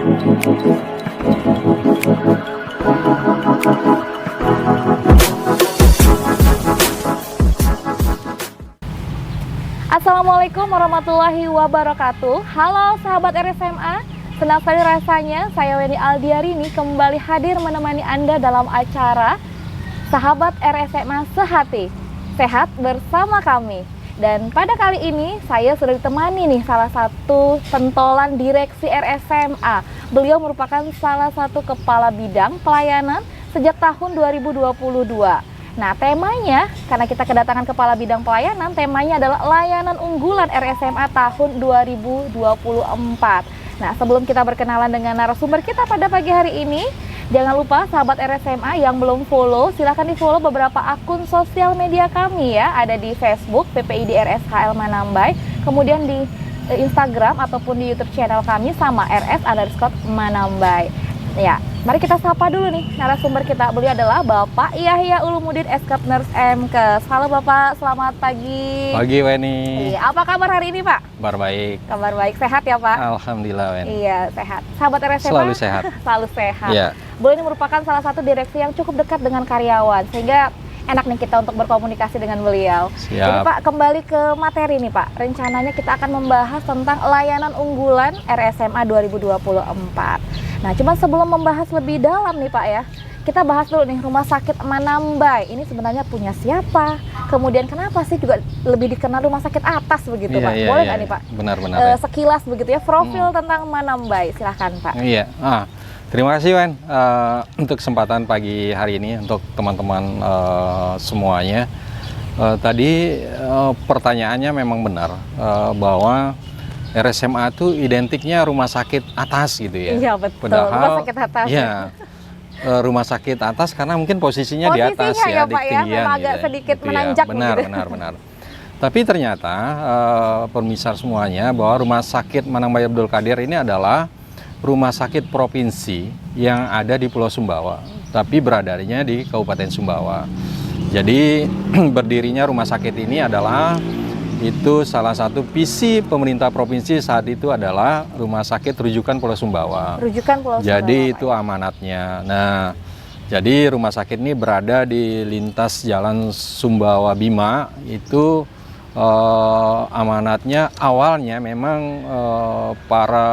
Assalamualaikum warahmatullahi wabarakatuh. Halo sahabat RSMA, senang sekali rasanya saya Weni Aldiarini kembali hadir menemani Anda dalam acara Sahabat RSMA Sehati, Sehat bersama kami. Dan pada kali ini saya sudah ditemani nih salah satu pentolan direksi RSMA. Beliau merupakan salah satu kepala bidang pelayanan sejak tahun 2022. Nah, temanya, karena kita kedatangan kepala bidang pelayanan, temanya adalah layanan unggulan RSMA tahun 2024. Nah, sebelum kita berkenalan dengan narasumber kita pada pagi hari ini, jangan lupa sahabat RSMA yang belum follow, silahkan di follow beberapa akun sosial media kami ya. Ada di Facebook, PPID RSHL Manambay, kemudian di Instagram ataupun di YouTube channel kami sama RS_Manambay. Ya, mari kita sapa dulu nih narasumber kita. Beliau adalah Bapak Yahya Ulumuddin SK Nurse MKes. Halo Bapak, selamat pagi. Pagi Weni. Iya, apa kabar hari ini Pak? Kabar baik. Kabar baik, sehat ya Pak? Alhamdulillah Weni. Iya, sehat. Sahabat RSMA Selalu sehat. Selalu sehat. Iya. Beliau ini merupakan salah satu direksi yang cukup dekat dengan karyawan, sehingga enak nih kita untuk berkomunikasi dengan beliau. Siap. Jadi Pak, kembali ke materi nih Pak. Rencananya kita akan membahas tentang layanan unggulan RSMA 2024. Nah, cuma sebelum membahas lebih dalam nih Pak ya, kita bahas dulu nih Rumah Sakit Manambay. Ini sebenarnya punya siapa? Kemudian kenapa sih juga lebih dikenal Rumah Sakit Atas begitu Pak? Boleh nggak nih Pak? Benar-benar. Sekilas begitu ya, profil tentang Manambay. Silahkan Pak. Iya. Terima kasih Wen untuk kesempatan pagi hari ini untuk teman-teman semuanya. Tadi pertanyaannya memang benar bahwa RSMA itu identiknya rumah sakit atas gitu ya. Iya betul. Padahal, rumah sakit atas. Ya, rumah sakit atas karena mungkin posisinya di atas ya, di Pak, ketinggian. Memang agak gitu sedikit gitu menanjak. Benar, gitu. benar. Tapi ternyata pemirsa semuanya bahwa Rumah Sakit Manambay Abdul Qadir ini adalah rumah sakit provinsi yang ada di Pulau Sumbawa, tapi beradanya di Kabupaten Sumbawa. Jadi berdirinya rumah sakit ini adalah itu salah satu visi pemerintah provinsi saat itu adalah Rumah Sakit Rujukan Pulau Sumbawa. Rujukan Pulau Sumbawa. Jadi itu amanatnya. Nah, jadi rumah sakit ini berada di lintas Jalan Sumbawa Bima. Itu amanatnya awalnya memang para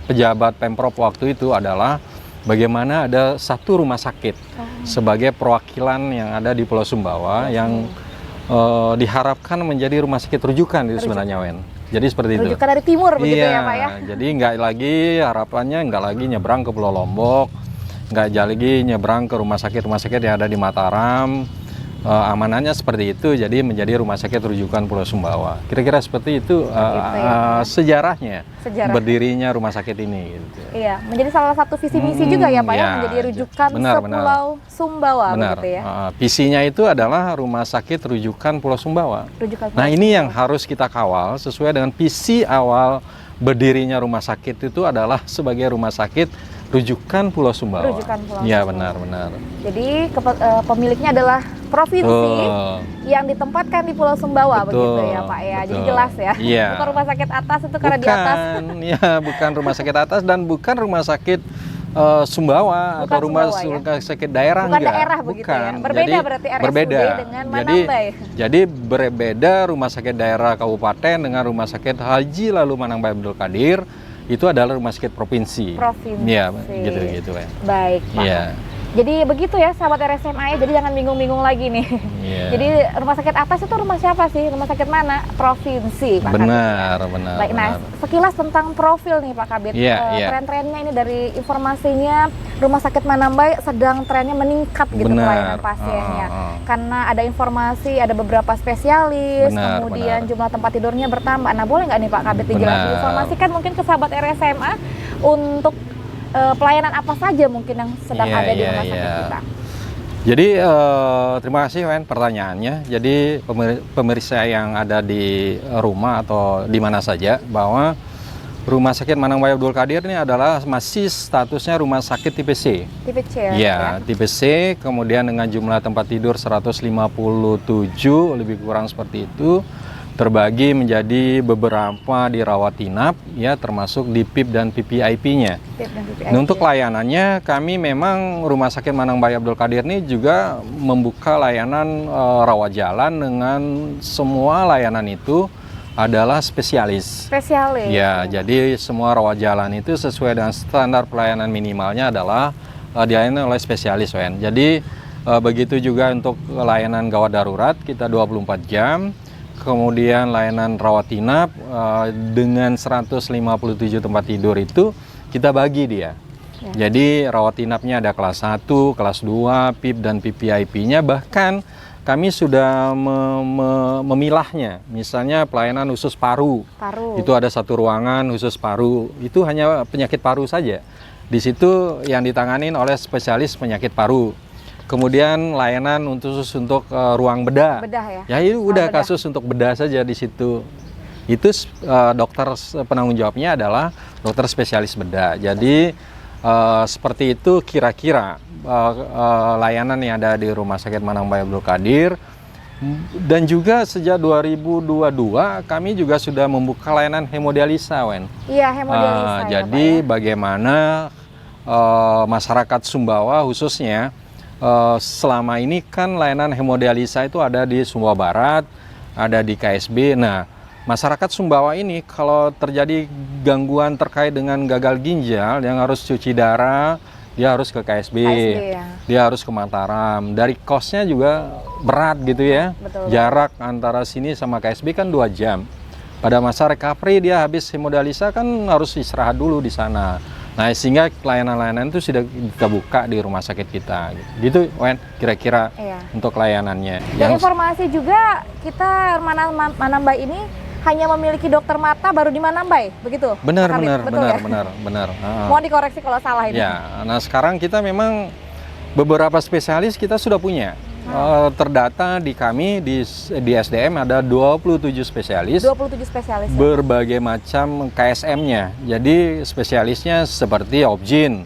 pejabat Pemprov waktu itu adalah bagaimana ada satu rumah sakit sebagai perwakilan yang ada di Pulau Sumbawa yang diharapkan menjadi rumah sakit rujukan itu sebenarnya Wen. Jadi seperti itu. Rujukan dari timur begitu ya Pak ya. Jadi nggak lagi harapannya nggak lagi nyebrang ke Pulau Lombok, nggak lagi nyebrang ke rumah sakit yang ada di Mataram. Amanannya seperti itu, jadi menjadi rumah sakit rujukan Pulau Sumbawa. Kira-kira seperti itu sejarahnya berdirinya rumah sakit ini. Gitu. Iya, menjadi salah satu visi misi juga ya Pak ya, menjadi rujukan Pulau Sumbawa. Benar. Begitu ya. Visinya itu adalah rumah sakit rujukan Pulau Sumbawa. Nah ini yang harus kita kawal sesuai dengan visi awal berdirinya rumah sakit itu adalah sebagai rumah sakit rujukan Pulau Sumbawa. Ya benar. Jadi pemiliknya adalah provinsi yang ditempatkan di Pulau Sumbawa. Begitu ya Pak ya. Jadi jelas ya. Iya. Bukan rumah sakit atas itu karena di atas. Ya, bukan rumah sakit atas dan bukan rumah sakit Sumbawa atau rumah sakit daerah. Bukan daerah begitu ya. Berbeda jadi, berarti RSUD dengan Manambay. Jadi berbeda rumah sakit daerah kabupaten dengan rumah sakit Haji lalu Manambay Abdul Qadir. Itu adalah rumah sakit provinsi. Ya, gitu ya. Baik, Pak. Ya. Jadi begitu ya sahabat RSMA ya, jadi jangan bingung-bingung lagi nih. Jadi rumah sakit atas itu rumah siapa sih? Rumah sakit mana? Provinsi, Pak. Benar. Baik, nah sekilas tentang profil nih Pak Kabit. Tren-trennya ini dari informasinya Rumah Sakit Manambay sedang trennya meningkat gitu pelayanan pasiennya. Karena ada informasi, ada beberapa spesialis, kemudian jumlah tempat tidurnya bertambah. Nah boleh nggak nih Pak Kabit dijelaskan? Informasikan mungkin ke sahabat RSMA untuk pelayanan apa saja mungkin yang sedang ada di rumah sakit kita. Jadi terima kasih Wen pertanyaannya. Jadi pemirsa yang ada di rumah atau di mana saja bahwa Rumah Sakit Manambay Abdul Qadir ini adalah masih statusnya rumah sakit tipe C. Tipe C tipe C, kemudian dengan jumlah tempat tidur 157 lebih kurang seperti itu. terbagi menjadi beberapa di rawat inap, ya termasuk di PIP dan PPIP-nya. Nah, untuk layanannya, kami memang Rumah Sakit Manang Bayi Abdul Qadir ini juga membuka layanan rawat jalan dengan semua layanan itu adalah spesialis. Spesialis. Ya, jadi semua rawat jalan itu sesuai dengan standar pelayanan minimalnya adalah dilayani oleh spesialis, Wen. Jadi begitu juga untuk layanan gawat darurat kita 24 jam. Kemudian layanan rawat inap dengan 157 tempat tidur itu kita bagi dia. Ya. Jadi rawat inapnya ada kelas 1, kelas 2, PIP dan PPIP-nya, bahkan kami sudah memilahnya. Misalnya pelayanan usus paru. Itu ada satu ruangan khusus paru. Itu hanya penyakit paru saja. Di situ yang ditanganin oleh spesialis penyakit paru. Kemudian layanan untuk ruang bedah. Ya itu udah bedah. Kasus untuk bedah saja di situ. Itu dokter penanggung jawabnya adalah dokter spesialis bedah. Jadi seperti itu kira-kira layanan yang ada di Rumah Sakit Manang Bayi Abdul Qadir. Dan juga sejak 2022 kami juga sudah membuka layanan hemodialisa, Wen. Iya, hemodialisa. Jadi bagaimana masyarakat Sumbawa khususnya selama ini kan layanan hemodialisa itu ada di Sumbawa Barat, ada di KSB. Nah, masyarakat Sumbawa ini kalau terjadi gangguan terkait dengan gagal ginjal yang harus cuci darah, dia harus ke KSB, ya. Dia harus ke Mataram. Dari kosnya juga berat gitu ya. Betul. Jarak antara sini sama KSB kan 2 jam. Pada masa recovery dia habis hemodialisa kan harus istirahat dulu di sana. Nah, sehingga layanan-layanan itu sudah kita buka di rumah sakit kita. Gitu, Wen, kira-kira untuk layanannya. Dan informasi juga kita Manambay ini hanya memiliki dokter mata baru di Manambay, begitu? Benar. Mohon dikoreksi kalau salah ini. Ya, nah sekarang kita memang beberapa spesialis kita sudah punya. Terdata di kami di SDM ada 27 spesialis. 27 spesialis. Berbagai macam KSM-nya. Jadi spesialisnya seperti Opjin,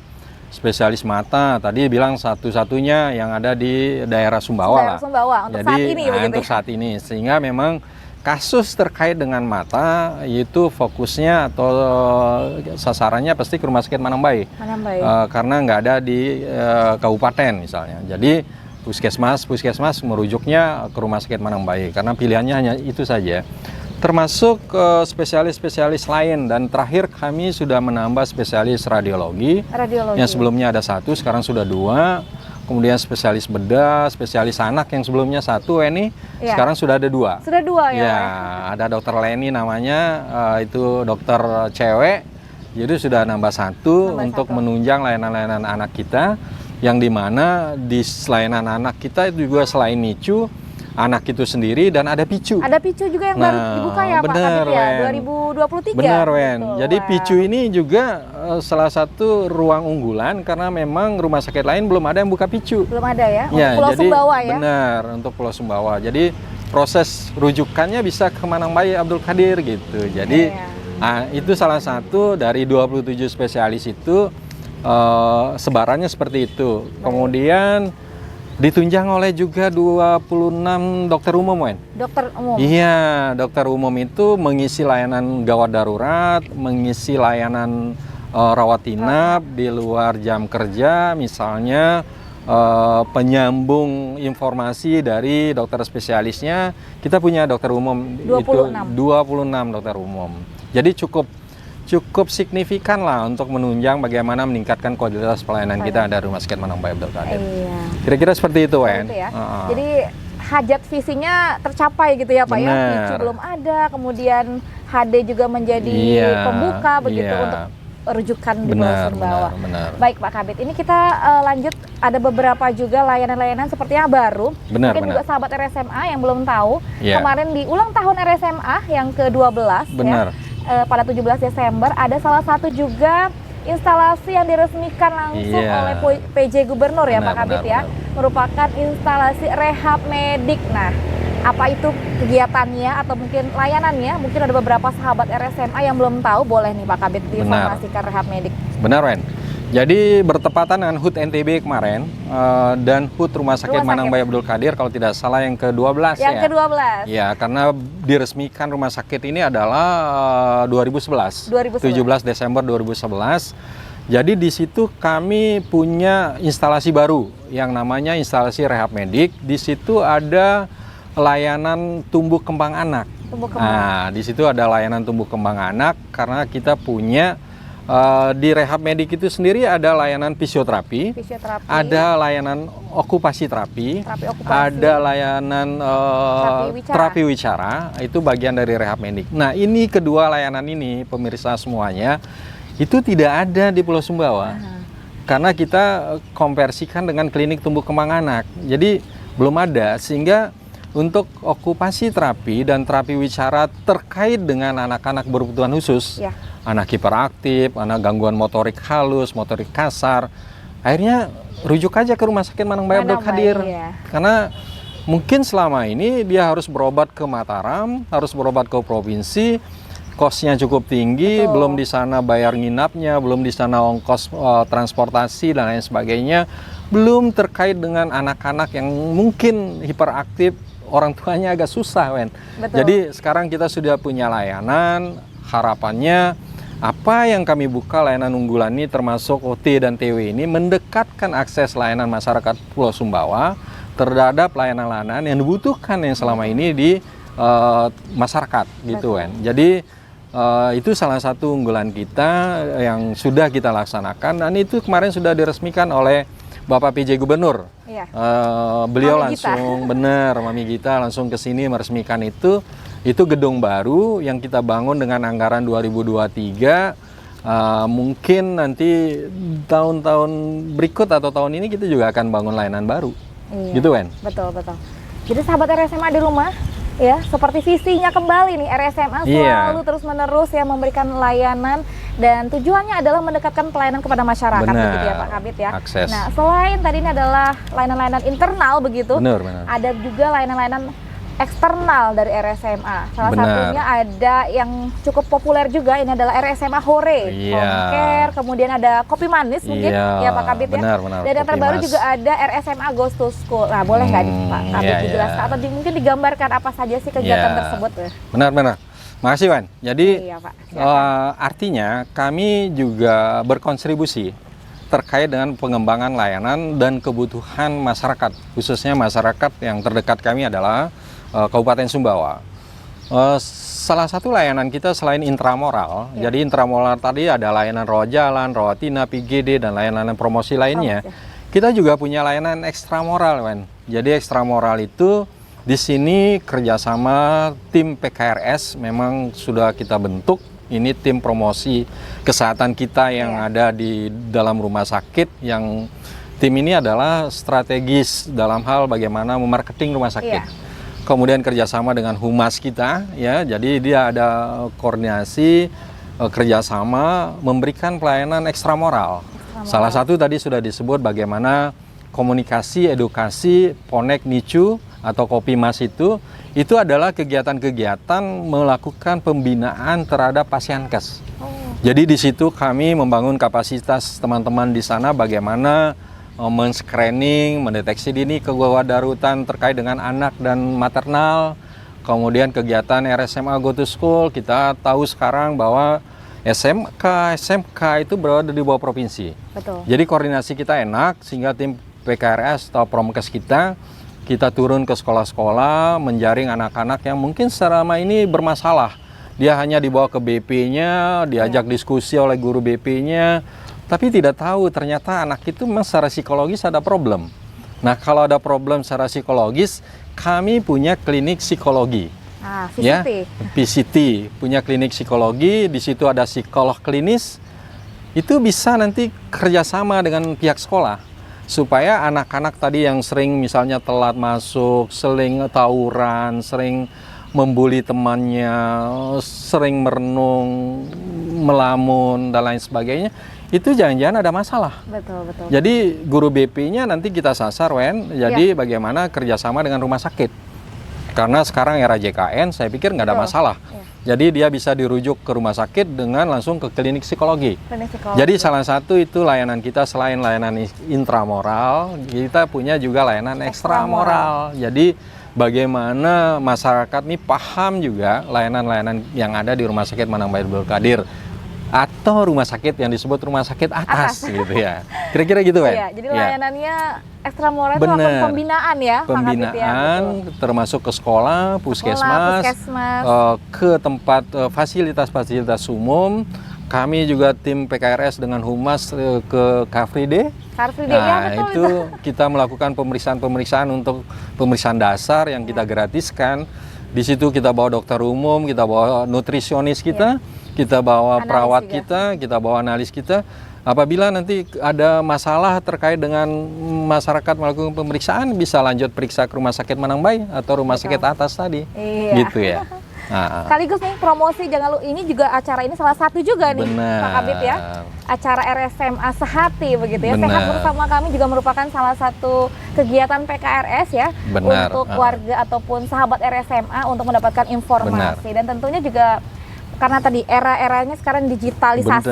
spesialis mata. Tadi bilang satu-satunya yang ada di daerah Sumbawa. Untuk saat ini. Untuk saat ini. Sehingga memang kasus terkait dengan mata itu fokusnya atau sasarannya pasti ke Rumah Sakit Manang Bayi. Karena nggak ada di kabupaten misalnya. Jadi puskesmas merujuknya ke Rumah Sakit Manang Bayi karena pilihannya hanya itu saja. Termasuk spesialis-spesialis lain, dan terakhir kami sudah menambah spesialis radiologi. Yang sebelumnya ada 1, sekarang sudah 2. Kemudian spesialis bedah, spesialis anak yang sebelumnya 1 ini sekarang sudah ada 2. Sudah 2 ya. Ya, ada dokter Leni namanya, itu dokter cewek. Jadi sudah nambah 1 untuk menunjang layanan-layanan anak kita. Yang dimana di layanan anak kita itu juga selain NICU, anak itu sendiri dan ada PICU. Ada PICU juga yang baru dibuka ya Pak Kabit ya, 2023. Benar, Wen. Jadi PICU ini juga salah satu ruang unggulan karena memang rumah sakit lain belum ada yang buka PICU. Belum ada ya, untuk Pulau Sumbawa ya? Benar, untuk Pulau Sumbawa. Jadi proses rujukannya bisa ke Manang Bayi Abdul Qadir gitu. Jadi itu salah satu dari 27 spesialis itu. Sebarannya seperti itu. Kemudian ditunjang oleh juga 26 dokter umum, Wen. Dokter umum? Iya, dokter umum itu mengisi layanan gawat darurat, mengisi layanan rawat inap di luar jam kerja, misalnya penyambung informasi dari dokter spesialisnya. Kita punya dokter umum 26 dokter umum. Jadi cukup signifikan lah untuk menunjang bagaimana meningkatkan kualitas pelayanan kita dari Rumah Sakit Manang Bayi Abdul Qadir. Kira-kira seperti itu, Wen. Ya. Jadi hajat visinya tercapai gitu ya Pak ya. PICU belum ada, kemudian HD juga menjadi pembuka begitu untuk rujukan di Pulau Sumbawa. Baik Pak Kabit, ini kita lanjut, ada beberapa juga layanan-layanan seperti yang baru. Mungkin juga sahabat RSMA yang belum tahu, kemarin di ulang tahun RSMA yang ke-12 ya. Pada 17 Desember ada salah satu juga instalasi yang diresmikan langsung oleh PJ Gubernur ya Pak Kabit ya. Merupakan instalasi rehab medik. Nah, apa itu kegiatannya atau mungkin layanannya? Mungkin ada beberapa sahabat RSMA yang belum tahu, boleh nih Pak Kabit diinformasikan rehab medik. Benar, Wen. Jadi bertepatan dengan HUT NTB kemarin dan HUT Rumah Sakit Manang Bayi Abdul Qadir kalau tidak salah yang ke-12 ya. Yang ke-12. Ya, karena diresmikan rumah sakit ini adalah 2011. 17 Desember 2011. Jadi di situ kami punya instalasi baru yang namanya instalasi rehab medik. Di situ ada layanan tumbuh kembang anak. Nah, di situ ada layanan tumbuh kembang anak karena kita punya di rehab medik itu sendiri ada layanan fisioterapi, ada layanan okupasi terapi, ada layanan terapi wicara, itu bagian dari rehab medik. Nah, ini kedua layanan ini pemirsa semuanya itu tidak ada di Pulau Sumbawa karena kita konversikan dengan klinik tumbuh kembang anak. Jadi belum ada, sehingga untuk okupasi terapi dan terapi wicara terkait dengan anak-anak berkebutuhan khusus, anak hiperaktif, anak gangguan motorik halus, motorik kasar, akhirnya rujuk aja ke Rumah Sakit Manang Bayi Abdul Qadir. Karena mungkin selama ini dia harus berobat ke Mataram, harus berobat ke provinsi, kosnya cukup tinggi, belum di sana bayar nginapnya, belum di sana ongkos transportasi dan lain sebagainya, belum terkait dengan anak-anak yang mungkin hiperaktif, orang tuanya agak susah, Wen. Jadi sekarang kita sudah punya layanan, harapannya apa yang kami buka layanan unggulan ini termasuk OT dan TW ini mendekatkan akses layanan masyarakat Pulau Sumbawa terhadap layanan-layanan yang dibutuhkan yang selama ini di masyarakat gitu, Wen. Jadi itu salah satu unggulan kita yang sudah kita laksanakan dan itu kemarin sudah diresmikan oleh Bapak PJ Gubernur. Beliau Mami langsung Mami Gita langsung ke sini meresmikan itu gedung baru yang kita bangun dengan anggaran 2023. Mungkin nanti tahun-tahun berikut atau tahun ini kita juga akan bangun layanan baru. Gitu, Wen? Betul. Jadi sahabat RSMA di rumah, ya seperti visinya kembali nih, RSMA selalu terus-menerus ya memberikan layanan dan tujuannya adalah mendekatkan pelayanan kepada masyarakat, begitu ya Pak Kabid ya. Akses. Nah, selain tadi ini adalah layanan-layanan internal begitu, ada juga layanan-layanan eksternal dari RSMA. Salah satunya ada yang cukup populer juga, ini adalah RSMA Hore, Home Care, kemudian ada Kopi Manis mungkin ya Pak Kabid ya. Dan yang terbaru juga ada RSMA Goes to School. Nah, boleh nggak Pak Kabid dijelaskan atau mungkin digambarkan apa saja sih kegiatan tersebut? Benar. Makasih, Wan. Jadi artinya kami juga berkontribusi terkait dengan pengembangan layanan dan kebutuhan masyarakat, khususnya masyarakat yang terdekat kami adalah Kabupaten Sumbawa. Salah satu layanan kita selain intramoral, jadi intramoral tadi ada layanan rawat jalan, rawat inap, IGD, dan layanan promosi lainnya. Kita juga punya layanan ekstramoral, Wan. Jadi ekstramoral itu di sini kerjasama tim PKRS memang sudah kita bentuk. Ini tim promosi kesehatan kita yang ada di dalam rumah sakit, yang tim ini adalah strategis dalam hal bagaimana memarketing rumah sakit. Kemudian kerjasama dengan humas kita, ya. Jadi dia ada koordinasi kerjasama memberikan pelayanan ekstramoral. Salah satu tadi sudah disebut bagaimana komunikasi, edukasi, Ponek Nicu atau Kopi Mas itu adalah kegiatan-kegiatan melakukan pembinaan terhadap pasienkes. Jadi di situ kami membangun kapasitas teman-teman di sana bagaimana men-screening, mendeteksi dini kedaruratan terkait dengan anak dan maternal. Kemudian kegiatan RSMA Go to School, kita tahu sekarang bahwa SMK itu berada di bawah provinsi. Jadi koordinasi kita enak sehingga tim PKRS atau Promkes kita turun ke sekolah-sekolah, menjaring anak-anak yang mungkin selama ini bermasalah. Dia hanya dibawa ke BP-nya, diajak diskusi oleh guru BP-nya, tapi tidak tahu ternyata anak itu memang secara psikologis ada problem. Nah, kalau ada problem secara psikologis, kami punya klinik psikologi. PCT, punya klinik psikologi, di situ ada psikolog klinis, itu bisa nanti kerjasama dengan pihak sekolah. Supaya anak-anak tadi yang sering misalnya telat masuk, sering tawuran, sering membuli temannya, sering merenung, melamun, dan lain sebagainya, itu jangan-jangan ada masalah. Jadi guru BP-nya nanti kita sasar, Wen. Jadi bagaimana kerjasama dengan rumah sakit. Karena sekarang era JKN, saya pikir nggak ada masalah. Jadi dia bisa dirujuk ke rumah sakit dengan langsung ke klinik psikologi. Klinik psikologi. Jadi salah satu itu layanan kita selain layanan intramoral, kita punya juga layanan ekstramoral. Jadi bagaimana masyarakat ini paham juga layanan-layanan yang ada di Rumah Sakit Manang Bayi Abdul Qadir atau rumah sakit yang disebut rumah sakit atas gitu ya. Kira-kira gitu kan? Iya, jadi layanannya ekstramoral itu langsung pembinaan ya, pembinaan termasuk ke sekolah, puskesmas, ke tempat fasilitas-fasilitas umum. Kami juga tim PKRS dengan Humas ke Car Free Day. Ya, betul, itu kita melakukan pemeriksaan untuk pemeriksaan dasar yang kita gratiskan. Di situ kita bawa dokter umum, kita bawa nutrisionis kita, kita bawa analis perawat juga. kita bawa analis kita. Apabila nanti ada masalah terkait dengan masyarakat melakukan pemeriksaan, bisa lanjut periksa ke rumah sakit Manang Bayi atau rumah sakit atas tadi. Gitu ya. Sekaligus nih promosi, jangan lupa ini juga acara ini salah satu juga nih Pak Kabid ya, acara RSMA Sehati begitu ya. Sehat Bersama Kami juga merupakan salah satu kegiatan PKRS ya, untuk warga ataupun sahabat RSMA untuk mendapatkan informasi. Dan tentunya juga karena tadi era-eranya sekarang digitalisasi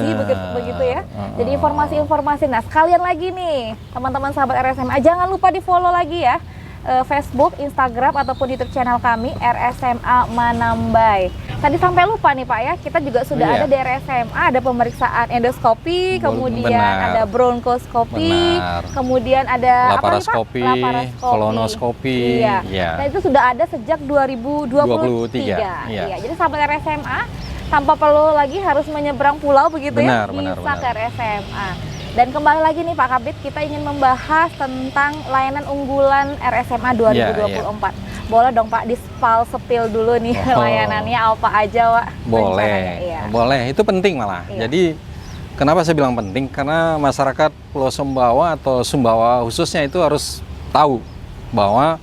begitu ya. Jadi informasi-informasi. Nah, sekalian lagi nih teman-teman sahabat RSMA, jangan lupa di-follow lagi ya Facebook, Instagram ataupun YouTube channel kami RSMA Manambai. Tadi sampai lupa nih Pak ya, kita juga sudah ada di RSMA, ada pemeriksaan endoskopi, kemudian ada bronkoskopi, kemudian ada laparoskopi, kolonoskopi. Nah, itu sudah ada sejak 2023. Iya. Jadi sahabat RSMA tanpa perlu lagi harus menyeberang pulau begitu ya, bisa ke RSMA. Dan kembali lagi nih Pak Kabid, kita ingin membahas tentang layanan unggulan RSMA 2024. Boleh dong Pak di-spill dulu nih layanannya apa aja Pak? Boleh. Itu penting malah. Jadi kenapa saya bilang penting? Karena masyarakat Pulau Sumbawa atau Sumbawa khususnya itu harus tahu bahwa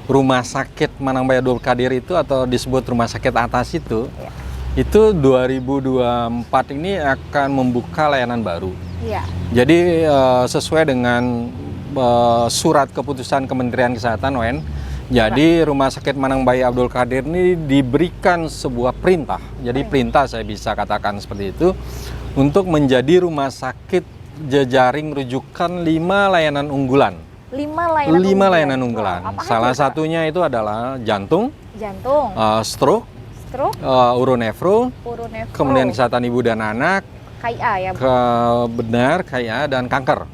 Rumah Sakit Manang Bayi Abdul Qadir itu atau disebut Rumah Sakit Atas itu 2024 ini akan membuka layanan baru. Jadi sesuai dengan surat keputusan Kementerian Kesehatan UN, jadi Rumah Sakit Manang Bayi Abdul Qadir ini diberikan sebuah perintah. Jadi perintah saya bisa katakan seperti itu untuk menjadi rumah sakit jejaring rujukan 5 layanan unggulan. 5 layanan unggulan. Salah satunya itu adalah jantung, stroke, uronefro, kemudian kesehatan ibu dan anak, KIA ya, KIA dan kanker.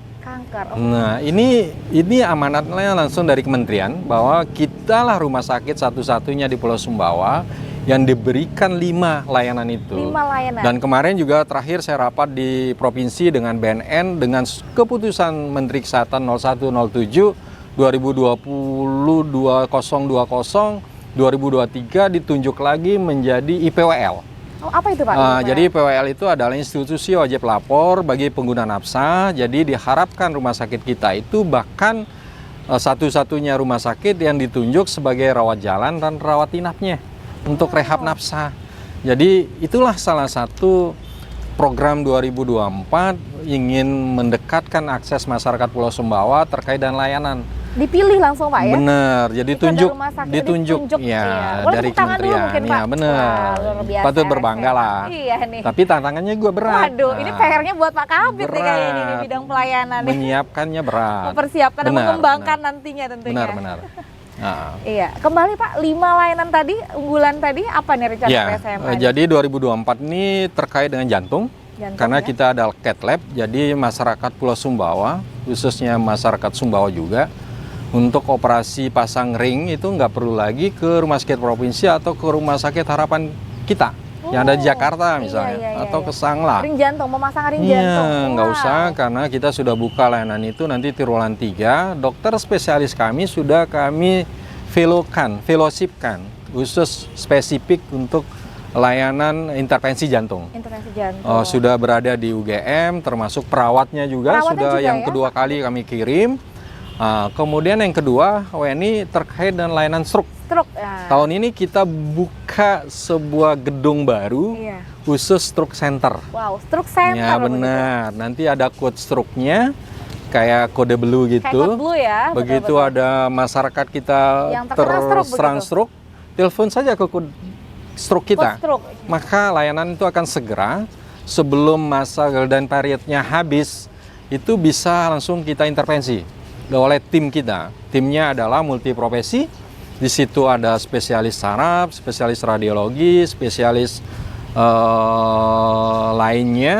Nah, ini amanatnya langsung dari kementerian bahwa kitalah rumah sakit satu-satunya di Pulau Sumbawa yang diberikan 5 layanan itu. 5 layanan. Dan kemarin juga terakhir saya rapat di provinsi dengan BNN dengan keputusan Menteri Kesehatan 0107 2020 2023 ditunjuk lagi menjadi IPWL. Apa itu Pak? Jadi IPWL itu adalah institusi wajib lapor bagi pengguna nafsa. Jadi diharapkan rumah sakit kita itu bahkan satu-satunya rumah sakit yang ditunjuk sebagai rawat jalan dan rawat inapnya untuk rehab nafsa. Jadi itulah salah satu program 2024 ingin mendekatkan akses masyarakat Pulau Sumbawa terkait dengan layanan. Dipilih langsung Pak ya? Bener, jadi ditunjuk ya dari kementerian. Ya bener, patut berbangga lah. Iya nih. Tapi tantangannya juga berat. Waduh, ini PR-nya buat Pak Kabid nih kayaknya di bidang pelayanan. Menyiapkannya berat. Mempersiapkan dan mengembangkan nantinya tentunya. Benar. Iya, kembali Pak, 5 layanan tadi, unggulan tadi apa nih rencana RSMA? Jadi 2024 ini terkait dengan jantung karena kita ada cath lab, jadi masyarakat Pulau Sumbawa, khususnya masyarakat Sumbawa juga, untuk operasi pasang ring itu nggak perlu lagi ke rumah sakit provinsi atau ke rumah sakit harapan kita yang ada di Jakarta misalnya, atau ke Sangla. Ring jantung, memasang ring jantung. Nggak usah, karena kita sudah buka layanan itu nanti Tirulan 3, dokter spesialis kami sudah kami fellowshipkan khusus spesifik untuk layanan intervensi jantung. Sudah berada di UGM, termasuk perawatnya juga sudah yang kedua kali kami kirim. Kemudian yang kedua, WNI terkait dengan layanan stroke. Tahun ini kita buka sebuah gedung baru khusus stroke center. Wow, stroke center. Ya benar. Nanti ada code stroke-nya kayak kode blue gitu. Kayak kode blue ya. Begitu ada masyarakat kita terserang stroke, telepon saja ke stroke kita, Post-stroke. maka layanan itu akan segera sebelum masa golden periodnya habis, itu bisa langsung kita intervensi oleh tim kita. Timnya adalah multiprofesi. Di situ ada spesialis saraf, spesialis radiologi, spesialis lainnya,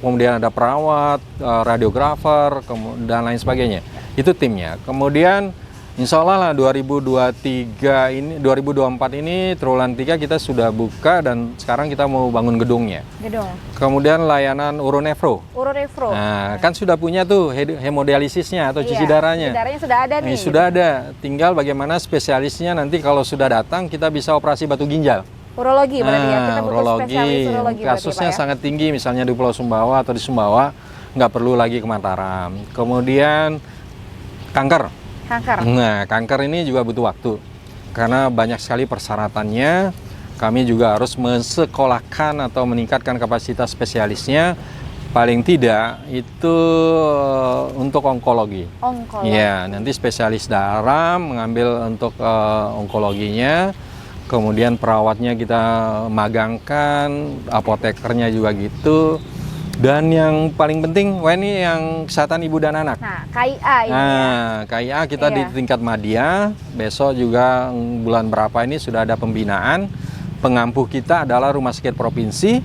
kemudian ada perawat, radiografer, dan lain sebagainya. Itu timnya. Kemudian insya Allah lah 2023 ini, 2024 ini triwulan 3 kita sudah buka dan sekarang kita mau bangun gedungnya. Gedung. Kemudian layanan uronefro. Uronefro. Nah, kan sudah punya tuh hemodialisisnya atau cuci darahnya. Cuci darahnya sudah ada nih. Sudah ada. Tinggal bagaimana spesialisnya nanti kalau sudah datang kita bisa operasi batu ginjal. Urologi berarti ya. Kita butuh urologi. spesialis urologi Kasusnya berarti, Pak, ya? sangat tinggi, misalnya di Pulau Sumbawa atau di Sumbawa, nggak perlu lagi ke Mataram. Kemudian kanker. Kanker. Nah, kanker ini juga butuh waktu karena banyak sekali persyaratannya. Kami juga harus mensekolahkan atau meningkatkan kapasitas spesialisnya. Paling tidak itu untuk onkologi. Onkologi. Ya, nanti spesialis darah mengambil untuk onkologinya. Kemudian perawatnya kita magangkan, apotekernya juga gitu. Dan yang paling penting, ini yang kesehatan ibu dan anak. Nah, KIA ini ya. Nah, KIA kita di tingkat madya, besok juga bulan berapa ini sudah ada pembinaan. Pengampuh kita adalah Rumah Sakit Provinsi,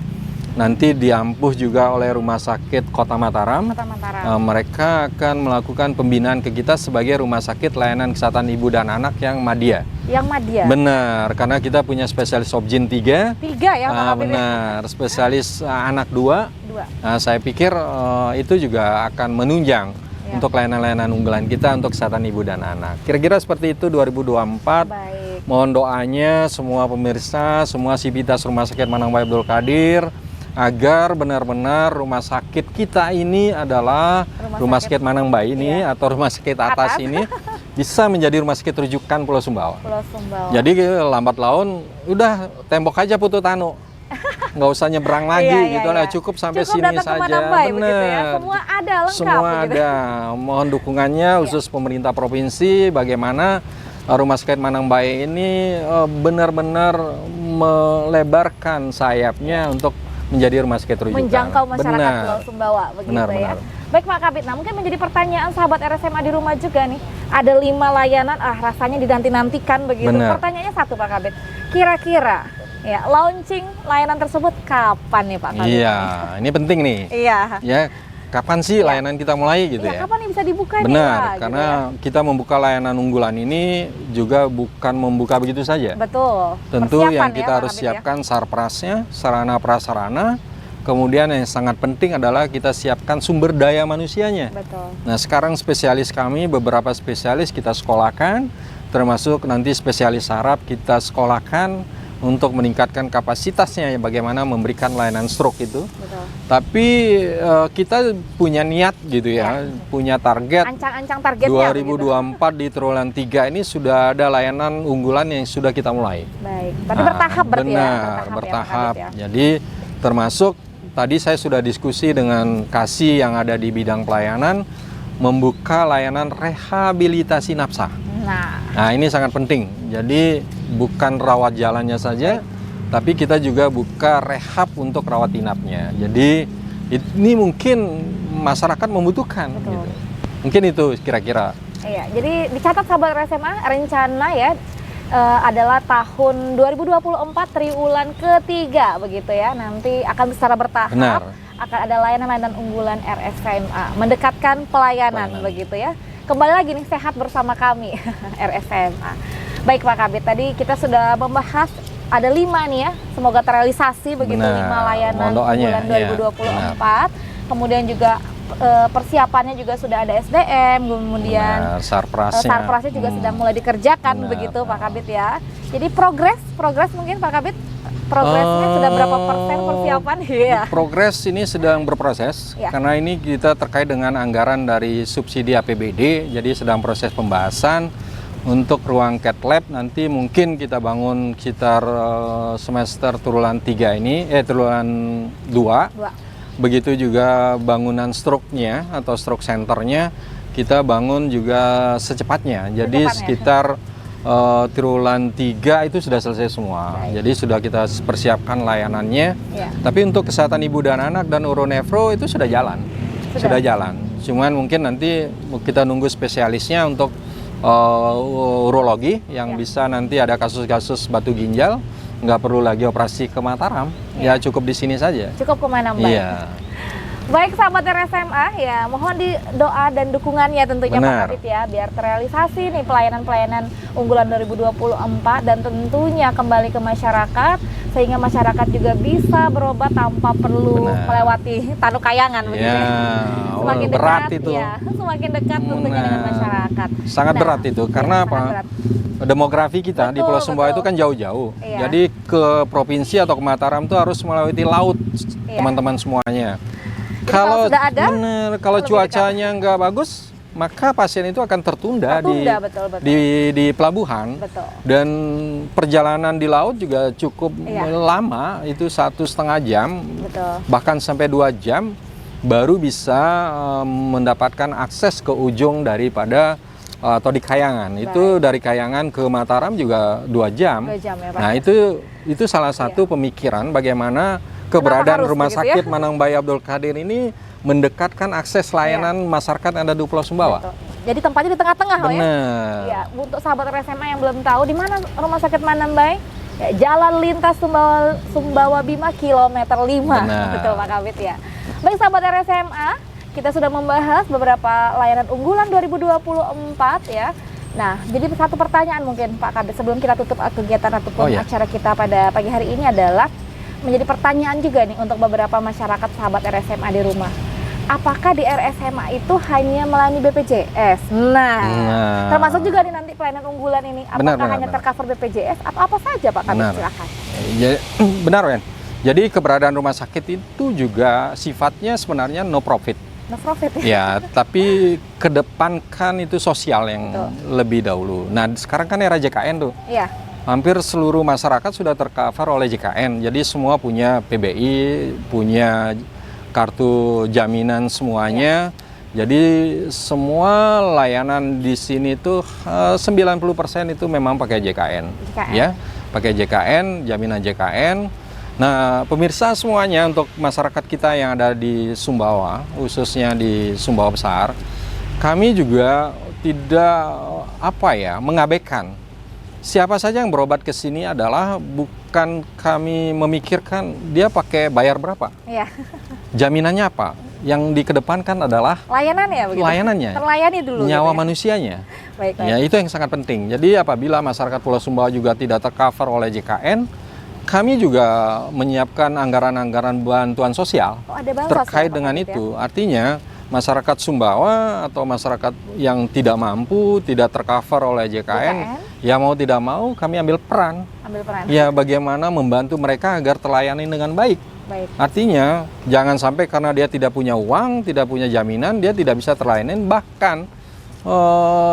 nanti diampuh juga oleh Rumah Sakit Kota Mataram. Kota Mataram. Mereka akan melakukan pembinaan ke kita sebagai Rumah Sakit Layanan Kesehatan Ibu dan Anak yang madya. Yang madya. Benar, karena kita punya spesialis obgyn 3. 3 ya, Pak Kabit? Benar, spesialis anak 2. Nah, saya pikir itu juga akan menunjang untuk layanan-layanan unggulan kita untuk kesehatan ibu dan anak. Kira-kira seperti itu 2024. Baik. Mohon doanya semua pemirsa, semua sivitas Rumah Sakit Manang Bayi Abdul Qadir, agar benar-benar rumah sakit kita ini adalah rumah sakit Manang Bayi ini atau rumah sakit atas ini bisa menjadi rumah sakit rujukan Pulau Sumbawa. Pulau Sumbawa. Jadi lambat laun udah tembok aja Putu Tanu. Nggak usah nyebrang lagi gitu lah, cukup sampai sini saja. Benar. Semua ada lengkap. Semua ada. Mohon dukungannya khusus pemerintah provinsi bagaimana Rumah Sakit Manang Bayi ini benar-benar melebarkan sayapnya untuk menjadi rumah sakit rujukan. Menjangkau masyarakat Pulau Sumbawa begitu benar, ya. Baik Pak Kabit, nah mungkin menjadi pertanyaan sahabat RSMA di rumah juga nih. Ada 5 layanan, rasanya dinanti-nantikan begitu. Benar. Pertanyaannya satu Pak Kabit, kira-kira ya launching layanan tersebut kapan nih Pak Kabit? Iya, ini penting nih. Iya. Ya, kapan sih layanan kita mulai gitu ya? Kapan nih bisa dibuka nih? Benar, Pak, karena gitu ya? kita membuka layanan unggulan ini juga bukan membuka begitu saja. Betul. Tentu Persiapan yang ya, kita Pak harus Kabit, siapkan sarprasnya, sarana prasarana. Kemudian yang sangat penting adalah kita siapkan sumber daya manusianya. Betul. Nah, sekarang spesialis kami, beberapa spesialis kita sekolahkan, termasuk nanti spesialis saraf kita sekolahkan untuk meningkatkan kapasitasnya bagaimana memberikan layanan stroke itu. Betul. Tapi kita punya niat gitu ya, punya target. Ancang-ancang targetnya. 2024 di triwulan 3 ini sudah ada layanan unggulan yang sudah kita mulai. Baik, tapi bertahap berarti ya? Benar, bertahap. Ya. Jadi termasuk tadi saya sudah diskusi dengan Kasih yang ada di bidang pelayanan, membuka layanan rehabilitasi nafsa. Nah, ini sangat penting. Jadi bukan rawat jalannya saja, tapi kita juga buka rehab untuk rawat inapnya. Jadi ini mungkin masyarakat membutuhkan. Gitu. Mungkin itu kira-kira. Iya, jadi dicatat sahabat RSMA, rencana ya adalah tahun 2024 triwulan ketiga begitu ya. Nanti akan secara bertahap. Benar. Akan ada layanan-layanan unggulan RSMA, mendekatkan pelayanan begitu ya. Kembali lagi nih sehat bersama kami RSMA. Baik Pak Kabit, tadi kita sudah membahas ada 5 nih ya, semoga terrealisasi begitu. 5 layanan unggulan 2024. Kemudian juga persiapannya juga sudah ada SDM, kemudian sarprasnya juga sudah mulai dikerjakan begitu Pak Kabit ya. Jadi progres mungkin Pak Kabit, progresnya sudah berapa persen persiapan? Progres ini sedang berproses karena ini kita terkait dengan anggaran dari subsidi APBD, jadi sedang proses pembahasan untuk ruang cat lab. Nanti mungkin kita bangun sekitar semester triwulan 3 ini, triwulan 2. Begitu juga bangunan stroke-nya atau stroke center-nya kita bangun juga secepatnya. Jadi sekitar triwulan 3 itu sudah selesai semua. Baik. Jadi sudah kita persiapkan layanannya. Ya. Tapi untuk kesehatan ibu dan anak dan uronefro itu sudah jalan. Sudah jalan. Cuman mungkin nanti kita nunggu spesialisnya untuk urologi yang bisa nanti ada kasus-kasus batu ginjal, nggak perlu lagi operasi ke Mataram. Ya cukup di sini saja. Cukup kemana Mbak? Iya. Baik sahabat RSMA, ya mohon di doa dan dukungannya tentunya Pak Benar. Kabid ya, biar terrealisasi nih pelayanan-pelayanan unggulan 2024 dan tentunya kembali ke masyarakat sehingga masyarakat juga bisa berobat tanpa perlu Benar. melewati Tanduk Kayangan begitu Ya, Semakin berat dekat, itu. ya, semakin dekat tentunya dengan masyarakat. Sangat Nah, berat itu karena ya, apa? sangat berat. Demografi kita di Betul, Pulau Sumbawa betul. itu kan jauh-jauh. Iya. Jadi ke provinsi atau ke Mataram itu harus melewati laut, Iya. teman-teman semuanya. kalau sudah ada, Kalau lebih cuacanya nggak bagus, maka pasien itu akan tertunda, betul. di pelabuhan. Betul. Dan perjalanan di laut juga cukup Iya. lama, itu 1,5 jam, Betul. bahkan sampai 2 jam baru bisa mendapatkan akses ke ujung daripada atau di Kayangan. Itu dari Kayangan ke Mataram juga 2 jam. 2 jam ya Pak. Nah itu salah satu pemikiran bagaimana keberadaan harus Rumah begitu Sakit Manang Bayi Abdul Qadir ini mendekatkan akses layanan masyarakat yang ada di Pulau Sumbawa. Betul. Jadi tempatnya di tengah-tengah loh ya. Benar. Ya, untuk sahabat RSMA yang belum tahu di mana Rumah Sakit Manambay, ya, Jalan Lintas Sumbawa Bima kilometer 5. Benar. Betul Pak Kabid ya. Baik sahabat RSMA, kita sudah membahas beberapa layanan unggulan 2024 ya. Nah, jadi satu pertanyaan mungkin Pak Kabid sebelum kita tutup kegiatan ataupun acara kita pada pagi hari ini adalah menjadi pertanyaan juga nih untuk beberapa masyarakat sahabat RSMA di rumah. Apakah di RSMA itu hanya melayani BPJS? Nah, termasuk juga nih nanti pelayanan unggulan ini. Apakah hanya tercover BPJS atau apa saja Pak Kabid? Silakan. Ya, benar Wen. Jadi keberadaan rumah sakit itu juga sifatnya sebenarnya no profit. No profit ya? Ya, tapi kedepankan itu sosial yang lebih dahulu. Nah, sekarang kan era JKN tuh. Iya. Hampir seluruh masyarakat sudah tercover oleh JKN. Jadi semua punya PBI, punya kartu jaminan semuanya. Jadi semua layanan di sini tuh 90% itu memang pakai JKN. Ya, pakai JKN, jaminan JKN. Nah, pemirsa semuanya untuk masyarakat kita yang ada di Sumbawa, khususnya di Sumbawa Besar, kami juga tidak mengabaikan. Siapa saja yang berobat ke sini adalah bukan kami memikirkan dia pakai bayar berapa. Iya. Jaminannya apa? Yang dikedepankan adalah layanan ya begitu. Layanannya. Terlayani dulu. Nyawa gitu ya? manusianya. Baik. Ya, itu yang sangat penting. Jadi apabila masyarakat Pulau Sumbawa juga tidak tercover oleh JKN, kami juga menyiapkan anggaran-anggaran bantuan sosial terkait dengan itu. Artinya masyarakat Sumbawa atau masyarakat yang tidak mampu, tidak tercover oleh JKN, ya mau tidak mau kami ambil peran. Ya, bagaimana membantu mereka agar terlayani dengan baik. Artinya jangan sampai karena dia tidak punya uang, tidak punya jaminan, dia tidak bisa terlayani, bahkan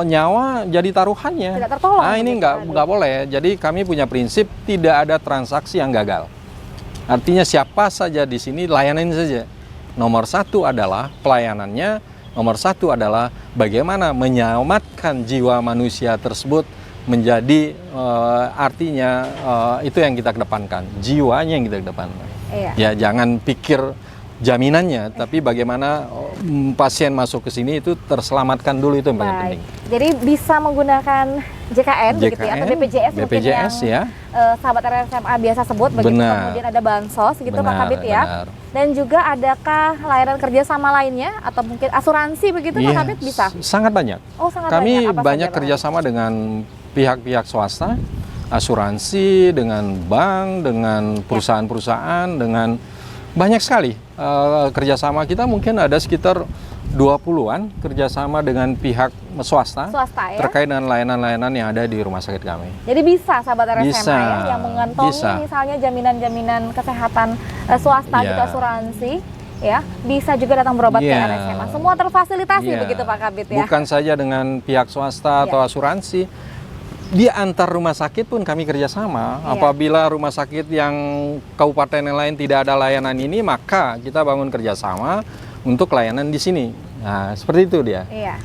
nyawa jadi taruhannya. Tidak tertolong. Nah, ini nggak boleh. Jadi kami punya prinsip tidak ada transaksi yang gagal. Artinya siapa saja di sini layanin saja. Nomor satu adalah pelayanannya, nomor satu adalah bagaimana menyelamatkan jiwa manusia tersebut menjadi artinya itu yang kita kedepankan, jiwanya yang kita kedepankan. Iya. Ya, jangan pikir jaminannya, tapi bagaimana pasien masuk ke sini itu terselamatkan dulu, itu yang paling penting. Jadi bisa menggunakan JKN begitu ya, atau BPJS mungkin yang ya. Sahabat RSMA biasa sebut begitu. Kemudian ada bansos gitu Pak Kabid ya. Dan juga adakah layanan kerjasama lainnya atau mungkin asuransi begitu Pak Kabid bisa? Sangat banyak. Oh, sangat Kami banyak. Apa banyak saja, kerjasama dengan pihak-pihak swasta, asuransi, dengan bank, dengan perusahaan-perusahaan, dengan banyak sekali kerjasama kita. Mungkin ada sekitar 20-an kerjasama dengan pihak swasta ya? Terkait dengan layanan-layanan yang ada di rumah sakit kami. Jadi bisa sahabat RSMA bisa, ya, yang mengantongi misalnya jaminan-jaminan kesehatan swasta gitu, asuransi ya, bisa juga datang berobat ke RSMA. Semua terfasilitasi begitu Pak Kabid ya. Bukan saja dengan pihak swasta atau asuransi, di antar rumah sakit pun kami kerjasama. Apabila rumah sakit yang kabupaten yang lain tidak ada layanan ini, maka kita bangun kerjasama untuk layanan di sini. Nah, seperti itu dia. Iya.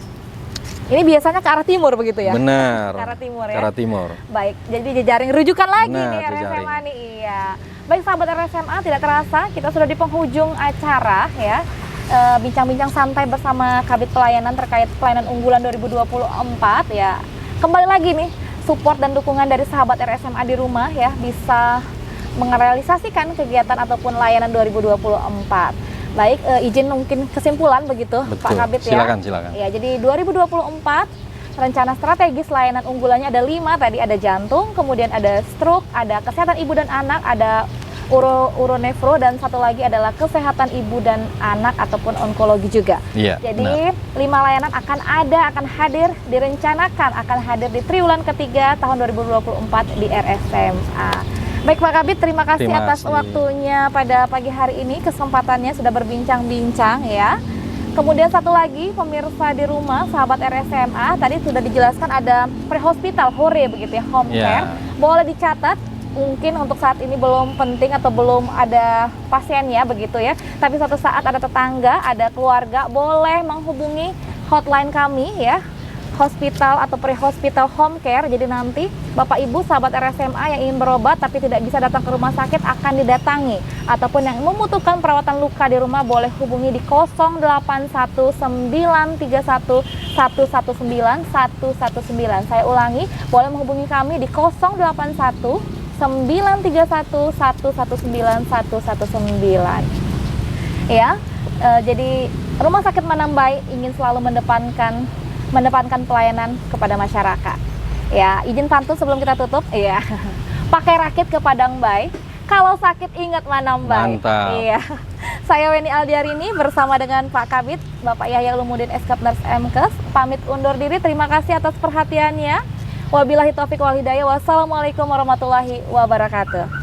Ini biasanya ke arah timur begitu ya? Benar. Ke arah timur ya? Ke arah timur. Baik, jadi jejaring rujukan lagi Benar, nih jejaring. RSMA nih, iya. Baik sahabat RSMA, tidak terasa kita sudah di penghujung acara ya. Bincang-bincang santai bersama Kabid Pelayanan terkait pelayanan unggulan 2024 ya. Kembali lagi nih, support dan dukungan dari sahabat RSMA di rumah ya, bisa merealisasikan kegiatan ataupun layanan 2024. Baik, izin mungkin kesimpulan begitu, Betul. Pak Kabid ya. Silakan. Ya, jadi 2024 rencana strategis layanan unggulannya ada 5 tadi, ada jantung, kemudian ada stroke, ada kesehatan ibu dan anak, ada uronefro, dan satu lagi adalah kesehatan ibu dan anak ataupun onkologi juga. Iya. Jadi 5 layanan akan hadir, direncanakan akan hadir di triwulan ketiga tahun 2024 di RSMA. Baik Pak Kabid, terima kasih atas waktunya pada pagi hari ini, kesempatannya sudah berbincang-bincang ya. Kemudian satu lagi pemirsa di rumah, sahabat RSMA, tadi sudah dijelaskan ada pre-hospital, hore begitu ya, home care. Boleh dicatat, mungkin untuk saat ini belum penting atau belum ada pasiennya begitu ya. Tapi suatu saat ada tetangga, ada keluarga, boleh menghubungi hotline kami ya. Hospital atau pre-hospital home care. Jadi nanti Bapak Ibu sahabat RSMA yang ingin berobat tapi tidak bisa datang ke rumah sakit akan didatangi, ataupun yang membutuhkan perawatan luka di rumah boleh hubungi di 081931119119. Saya ulangi, boleh menghubungi kami di 081931119119 ya. Jadi Rumah Sakit Manambai ingin selalu mendepankan pelayanan kepada masyarakat. Ya, izin pantun sebelum kita tutup. Iya. Pakai rakit ke Padang Bay. Kalau sakit ingat Manambai. Mantap. Iya. Saya Weni Aldiarini bersama dengan Pak Kabid, Bapak Yahya Ulumuddin Eskap Nurse MKes, pamit undur diri. Terima kasih atas perhatiannya. Wabillahi taufiq wal hidayah. Wassalamualaikum warahmatullahi wabarakatuh.